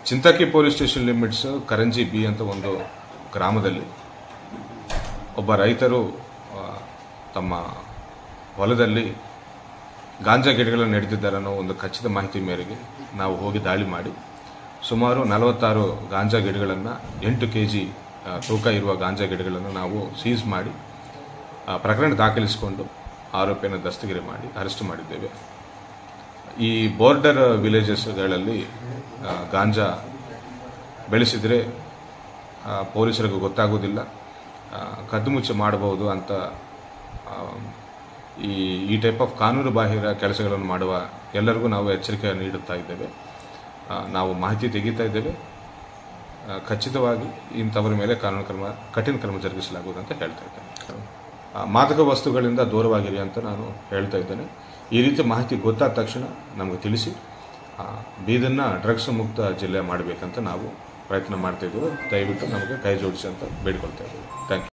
ಚಿಂತಾಕಿ police station limits Karanji B ಅಂತ ಒಂದು ಗ್ರಾಮದಲ್ಲಿ ಒಬ್ಬ ರೈತರು ತಮ್ಮ ಹೊಲದಲ್ಲಿ ಗಾಂಜಾ ಗಿಡಗಳನ್ನು ನೆಡೆದಿದ್ದಾರೆ ಅನ್ನೋ ಒಂದು ಖಚಿತ ಮಾಹಿತಿ ಮೇರೆಗೆ ನಾವು ಹೋಗಿ ದಾಳಿ ಮಾಡಿ ಸುಮಾರು 46 ಗಾಂಜಾ ಗಿಡಗಳನ್ನು 8 kg ತೂಕ ಇರುವ ಗಾಂಜಾ ಗಿಡಗಳನ್ನು ನಾವು ಸೀಸ್ ಮಾಡಿ ಪ್ರಕರಣ ದಾಖಲಿಸಿಕೊಂಡು ಆರೋಪಿಯನ್ನು ದಸ್ತಗಿರಿ ಮಾಡಿ ಅರೆಸ್ಟ್ ಮಾಡಿದ್ದೇವೆ. ಈ ಬಾರ್ಡರ್ ವಿಲೇಜಸ್ಗಳಲ್ಲಿ ಗಾಂಜಾ ಬೆಳೆಸಿದರೆ ಪೊಲೀಸರಿಗೂ ಗೊತ್ತಾಗುವುದಿಲ್ಲ, ಕದ್ದುಮುಚ್ಚು ಮಾಡಬಹುದು ಅಂತ ಈ ಟೈಪ್ ಆಫ್ ಕಾನೂನು ಬಾಹಿರ ಕೆಲಸಗಳನ್ನು ಮಾಡುವ ಎಲ್ಲರಿಗೂ ನಾವು ಎಚ್ಚರಿಕೆ ನೀಡುತ್ತಾ ಇದ್ದೇವೆ. ನಾವು ಮಾಹಿತಿ ತೆಗಿತಾ ಇದ್ದೇವೆ. ಖಚಿತವಾಗಿ ಇಂಥವರ ಮೇಲೆ ಕಠಿಣ ಕ್ರಮ ಜರುಗಿಸಲಾಗುವುದು ಅಂತ ಹೇಳ್ತಾ ಇದ್ದೇನೆ. ಮಾದಕ ವಸ್ತುಗಳಿಂದ ದೂರವಾಗಿರಿ ಅಂತ ನಾನು ಹೇಳ್ತಾ ಇದ್ದೇನೆ. ಈ ರೀತಿ ಮಾಹಿತಿ ಗೊತ್ತಾದ ತಕ್ಷಣ ನಮಗೆ ತಿಳಿಸಿ ಬೀದರ್ನ ಡ್ರಗ್ಸ್ ಮುಕ್ತ ಜಿಲ್ಲೆ ಮಾಡಬೇಕಂತ ನಾವು ಪ್ರಯತ್ನ ಮಾಡ್ತಾ ಇದ್ದೇವೆ. ದಯವಿಟ್ಟು ನಮಗೆ ಕೈ ಜೋಡಿಸಿ ಅಂತ ಬೇಡಿಕೊಳ್ತಾ ಇದ್ದೇವೆ. Thank you.